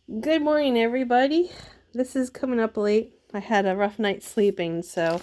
Good morning, everybody. This is coming up late. I had a rough night sleeping, so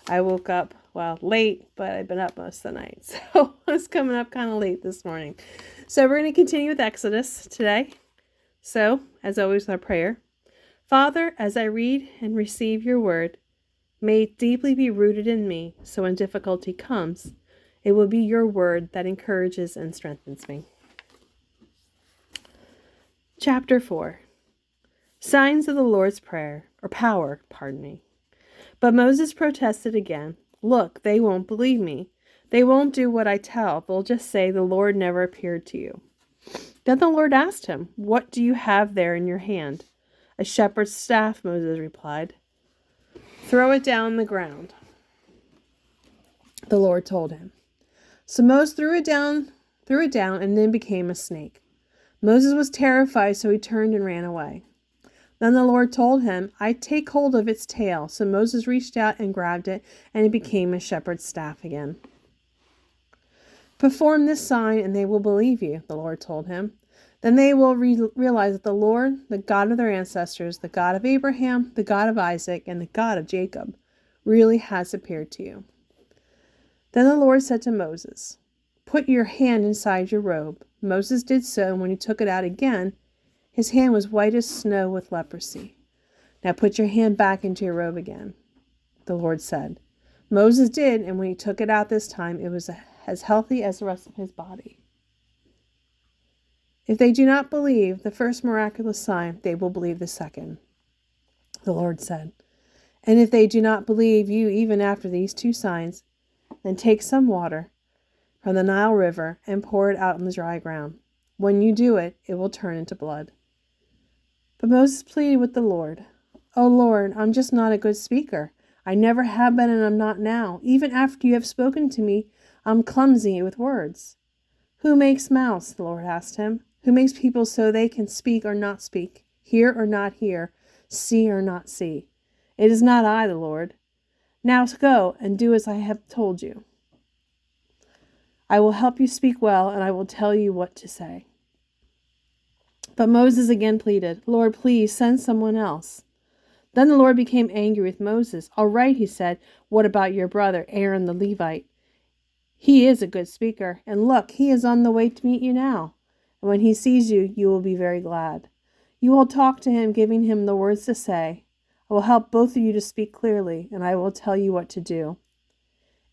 I woke up, late, but I've been up most of the night. So it's coming up kind of late this morning. So we're going to continue with Exodus today. So, as always, our prayer. Father, as I read and receive your word, may it deeply be rooted in me, so when difficulty comes, it will be your word that encourages and strengthens me. Chapter 4. Signs of the Lord's power. But Moses protested again. Look, they won't believe me. They won't do what I tell. They'll just say the Lord never appeared to you. Then the Lord asked him, What do you have there in your hand? A shepherd's staff, Moses replied. Throw it down on the ground, the Lord told him. So Moses threw it down, and then became a snake. Moses was terrified, so he turned and ran away. Then the Lord told him, I take hold of its tail. So Moses reached out and grabbed it, and it became a shepherd's staff again. Perform this sign, and they will believe you, the Lord told him. Then they will realize that the Lord, the God of their ancestors, the God of Abraham, the God of Isaac, and the God of Jacob, really has appeared to you. Then the Lord said to Moses, Put your hand inside your robe. Moses did so, and when he took it out again, his hand was white as snow with leprosy. Now put your hand back into your robe again, the Lord said. Moses did, and when he took it out this time, it was as healthy as the rest of his body. If they do not believe the first miraculous sign, they will believe the second, the Lord said. And if they do not believe you even after these two signs, then take some water from the Nile River and pour it out on the dry ground. When you do it, it will turn into blood. But Moses pleaded with the Lord, Oh Lord, I'm just not a good speaker. I never have been and I'm not now. Even after you have spoken to me, I'm clumsy with words. Who makes mouths? The Lord asked him. Who makes people so they can speak or not speak, hear or not hear, see or not see? It is not I, the Lord. Now go and do as I have told you. I will help you speak well, and I will tell you what to say. But Moses again pleaded, Lord, please send someone else. Then the Lord became angry with Moses. All right, he said, what about your brother, Aaron the Levite? He is a good speaker, and look, he is on the way to meet you now. And when he sees you, you will be very glad. You will talk to him, giving him the words to say. I will help both of you to speak clearly, and I will tell you what to do.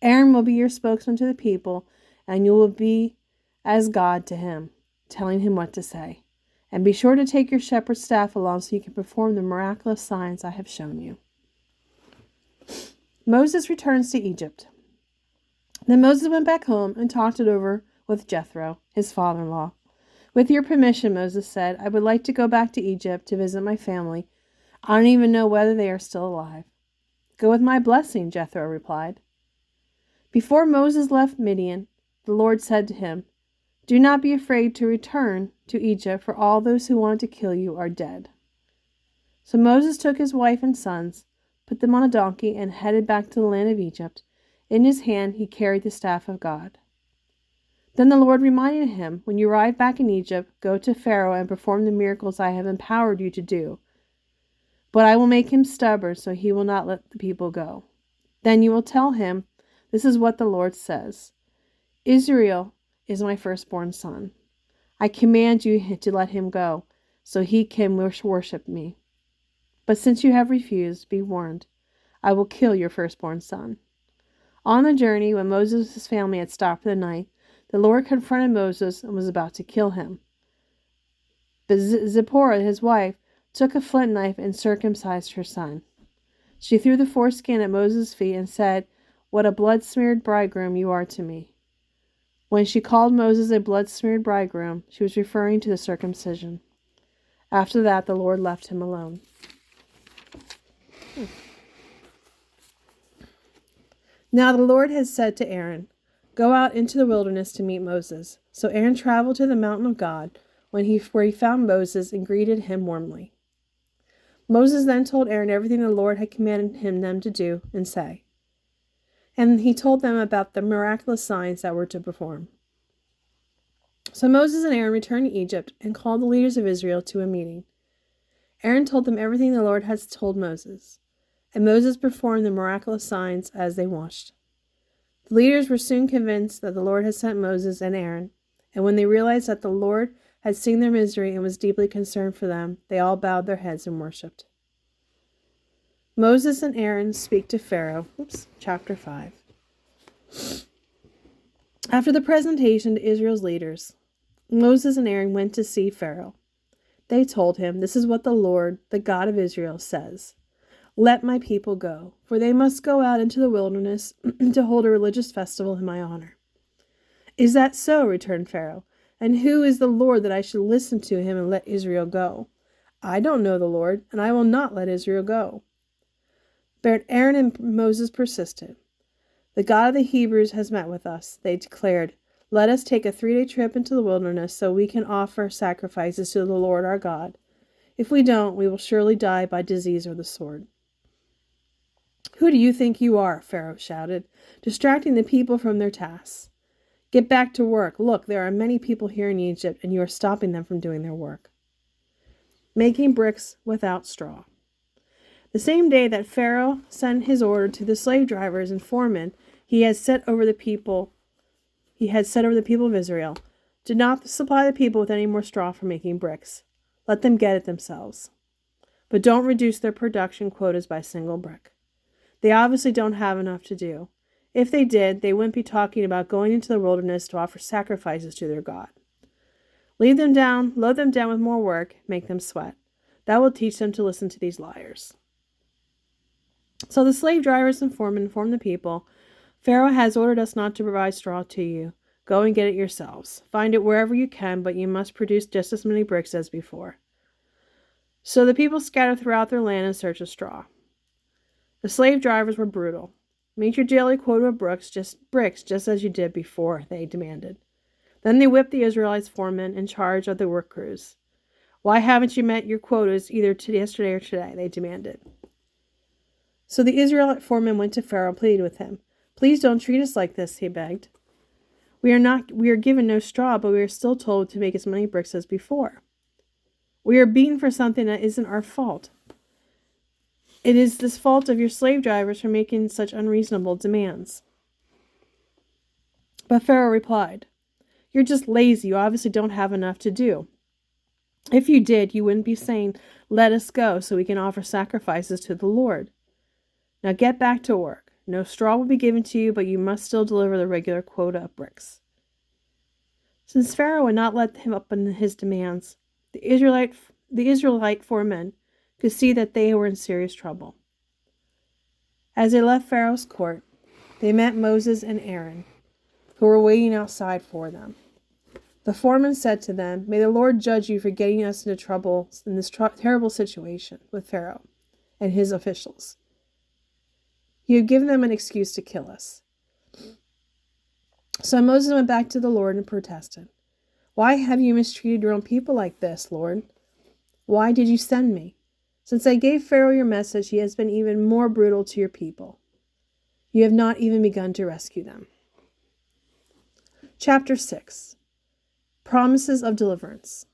Aaron will be your spokesman to the people, and you will be as God to him, telling him what to say. And be sure to take your shepherd's staff along so you can perform the miraculous signs I have shown you. Moses returns to Egypt. Then Moses went back home and talked it over with Jethro, his father-in-law. With your permission, Moses said, I would like to go back to Egypt to visit my family. I don't even know whether they are still alive. Go with my blessing, Jethro replied. Before Moses left Midian, the Lord said to him, Do not be afraid to return to Egypt, for all those who wanted to kill you are dead. So Moses took his wife and sons, put them on a donkey, and headed back to the land of Egypt. In his hand he carried the staff of God. Then the Lord reminded him, When you arrive back in Egypt, go to Pharaoh and perform the miracles I have empowered you to do. But I will make him stubborn, so he will not let the people go. Then you will tell him, This is what the Lord says. Israel is my firstborn son. I command you to let him go, so he can worship me. But since you have refused, be warned, I will kill your firstborn son. On the journey, when Moses' family had stopped for the night, the Lord confronted Moses and was about to kill him. But Zipporah, his wife, took a flint knife and circumcised her son. She threw the foreskin at Moses' feet and said, What a blood-smeared bridegroom you are to me. When she called Moses a blood-smeared bridegroom, she was referring to the circumcision. After that, the Lord left him alone. Now the Lord had said to Aaron, Go out into the wilderness to meet Moses. So Aaron traveled to the mountain of God, where he found Moses and greeted him warmly. Moses then told Aaron everything the Lord had commanded them to do and say. And he told them about the miraculous signs that were to perform. So Moses and Aaron returned to Egypt and called the leaders of Israel to a meeting. Aaron told them everything the Lord had told Moses, and Moses performed the miraculous signs as they watched. The leaders were soon convinced that the Lord had sent Moses and Aaron, and when they realized that the Lord had seen their misery and was deeply concerned for them, they all bowed their heads and worshipped. Moses and Aaron speak to Pharaoh. Chapter 5. After the presentation to Israel's leaders, Moses and Aaron went to see Pharaoh. They told him, "This is what the Lord, the God of Israel, says. Let my people go, for they must go out into the wilderness to hold a religious festival in my honor." "Is that so?" returned Pharaoh. "And who is the Lord that I should listen to him and let Israel go? I don't know the Lord, and I will not let Israel go." But Aaron and Moses persisted. "The God of the Hebrews has met with us," they declared. "Let us take a 3-day trip into the wilderness so we can offer sacrifices to the Lord our God. If we don't, we will surely die by disease or the sword." "Who do you think you are?" Pharaoh shouted, "distracting the people from their tasks. Get back to work. Look, there are many people here in Egypt, and you are stopping them from doing their work." Making bricks without straw. The same day that Pharaoh sent his order to the slave drivers and foremen he had set over the people of Israel, "Do not supply the people with any more straw for making bricks. Let them get it themselves. But don't reduce their production quotas by a single brick. They obviously don't have enough to do. If they did, they wouldn't be talking about going into the wilderness to offer sacrifices to their God. Load them down with more work, make them sweat. That will teach them to listen to these liars." So the slave drivers and foremen informed the people, "Pharaoh has ordered us not to provide straw to you. Go and get it yourselves. Find it wherever you can, but you must produce just as many bricks as before." So the people scattered throughout their land in search of straw. The slave drivers were brutal. "Meet your daily quota of bricks just as you did before," they demanded. Then they whipped the Israelites foremen in charge of the work crews. "Why haven't you met your quotas either yesterday or today?" they demanded. So the Israelite foreman went to Pharaoh and pleaded with him. "Please don't treat us like this," he begged. We are given no straw, but we are still told to make as many bricks as before. We are beaten for something that isn't our fault. It is the fault of your slave drivers for making such unreasonable demands." But Pharaoh replied, "You're just lazy. You obviously don't have enough to do. If you did, you wouldn't be saying, 'Let us go so we can offer sacrifices to the Lord.' Now get back to work. No straw will be given to you, but you must still deliver the regular quota of bricks." Since Pharaoh would not let him up on his demands, the Israelite foremen could see that they were in serious trouble. As they left Pharaoh's court, they met Moses and Aaron, who were waiting outside for them. The foreman said to them, "May the Lord judge you for getting us into trouble in this terrible situation with Pharaoh and his officials. You have given them an excuse to kill us." So Moses went back to the Lord and protested, "Why have you mistreated your own people like this, Lord? Why did you send me? Since I gave Pharaoh your message, he has been even more brutal to your people. You have not even begun to rescue them." Chapter 6. Promises of Deliverance.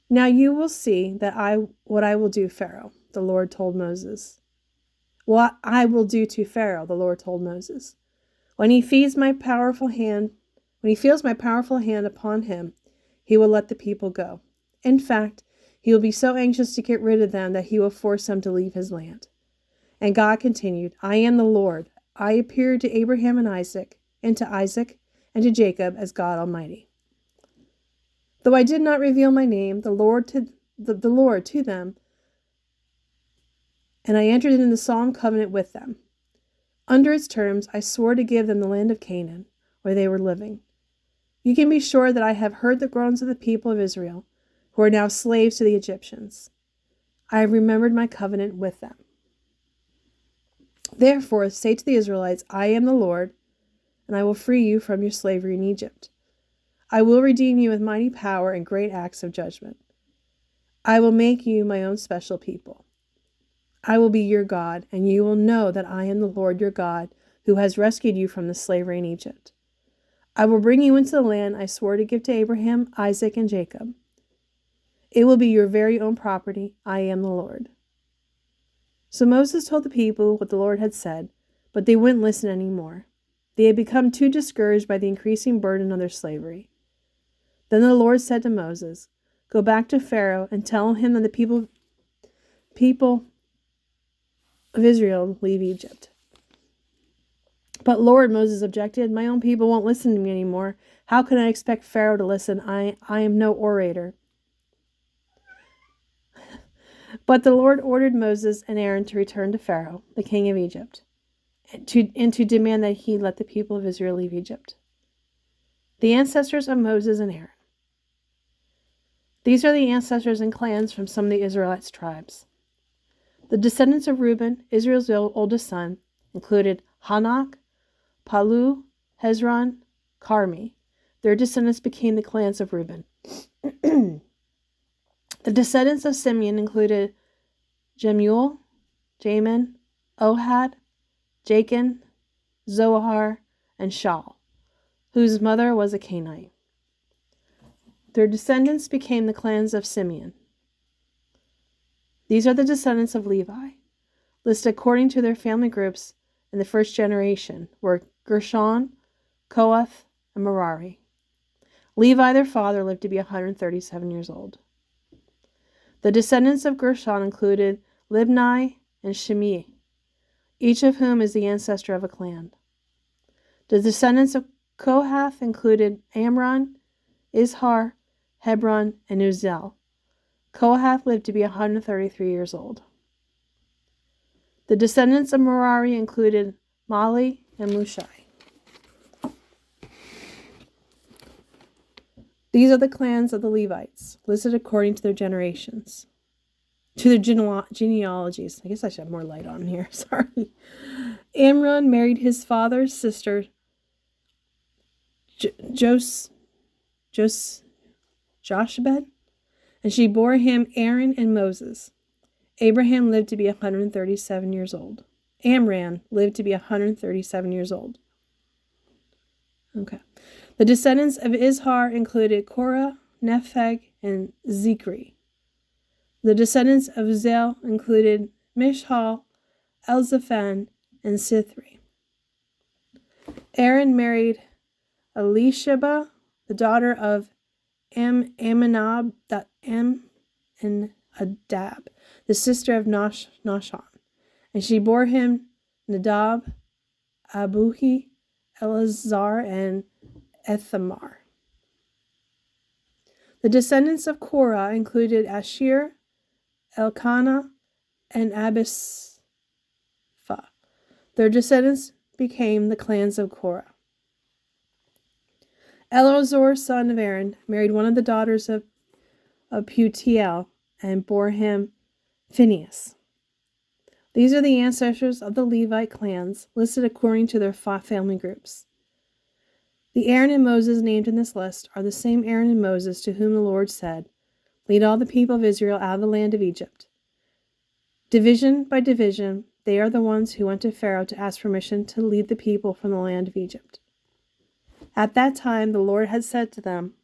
"Now you will see what I will do, Pharaoh," the Lord told Moses. "What I will do to Pharaoh," the Lord told Moses. When he feels my powerful hand upon him, he will let the people go. In fact, he will be so anxious to get rid of them that he will force them to leave his land." And God continued, "I am the Lord. I appeared to Abraham and to Isaac and to Jacob as God Almighty. Though I did not reveal my name, the Lord to them, and I entered into the solemn covenant with them. Under its terms, I swore to give them the land of Canaan, where they were living. You can be sure that I have heard the groans of the people of Israel, who are now slaves to the Egyptians. I have remembered my covenant with them. Therefore, say to the Israelites, I am the Lord, and I will free you from your slavery in Egypt. I will redeem you with mighty power and great acts of judgment. I will make you my own special people. I will be your God, and you will know that I am the Lord your God, who has rescued you from the slavery in Egypt. I will bring you into the land I swore to give to Abraham, Isaac, and Jacob. It will be your very own property. I am the Lord." So Moses told the people what the Lord had said, but they wouldn't listen anymore. They had become too discouraged by the increasing burden of their slavery. Then the Lord said to Moses, "Go back to Pharaoh and tell him that the people of Israel leave Egypt." "But Lord," Moses objected, "my own people won't listen to me anymore. How can I expect Pharaoh to listen? I am no orator." But the Lord ordered Moses and Aaron to return to Pharaoh, the king of Egypt, and to demand that he let the people of Israel leave Egypt. The ancestors of Moses and Aaron. These are the ancestors and clans from some of the Israelites' tribes. The descendants of Reuben, Israel's oldest son, included Hanok, Palu, Hezron, Carmi. Their descendants became the clans of Reuben. The descendants of Simeon included Jemuel, Jamin, Ohad, Jachin, Zohar, and Shaul, whose mother was a Canaanite. Their descendants became the clans of Simeon. These are the descendants of Levi, listed according to their family groups in the first generation, were Gershon, Kohath, and Merari. Levi, their father, lived to be 137 years old. The descendants of Gershon included Libni and Shimei, each of whom is the ancestor of a clan. The descendants of Kohath included Amram, Izhar, Hebron, and Uzziel. Kohath lived to be 133 years old. The descendants of Merari included Mali and Mushai. These are the clans of the Levites, listed according to their generations. To their genealogies. I guess I should have more light on here. Sorry. Amram married his father's sister, Joshebed, and she bore him Aaron and Moses. Abraham lived to be 137 years old. Amram lived to be 137 years old. Okay. The descendants of Izhar included Korah, Nepheg, and Zikri. The descendants of Uzziel included Mishal, Elzaphan, and Sithri. Aaron married Elisheba, the daughter of Amminadab, the sister of Nahshon, and she bore him Nadab, Abihu, Eleazar, and Ithamar. The descendants of Korah included Asher, Elkanah, and Abisapha. Their descendants became the clans of Korah. Eleazar, son of Aaron, married one of the daughters of Putiel and bore him Phinehas. These are the ancestors of the Levite clans, listed according to their family groups. The Aaron and Moses named in this list are the same Aaron and Moses to whom the Lord said, "Lead all the people of Israel out of the land of Egypt." Division by division, they are the ones who went to Pharaoh to ask permission to lead the people from the land of Egypt. At that time, the Lord had said to them,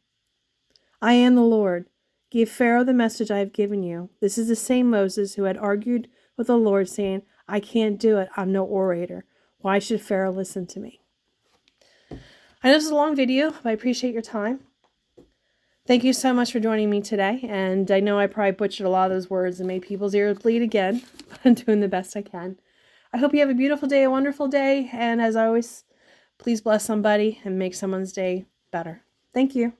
"I am the Lord. Give Pharaoh the message I have given you." This is the same Moses who had argued with the Lord, saying, "I can't do it. I'm no orator. Why should Pharaoh listen to me?" I know this is a long video, but I appreciate your time. Thank you so much for joining me today. And I know I probably butchered a lot of those words and made people's ears bleed again, but I'm doing the best I can. I hope you have a beautiful day, a wonderful day. And as always, please bless somebody and make someone's day better. Thank you.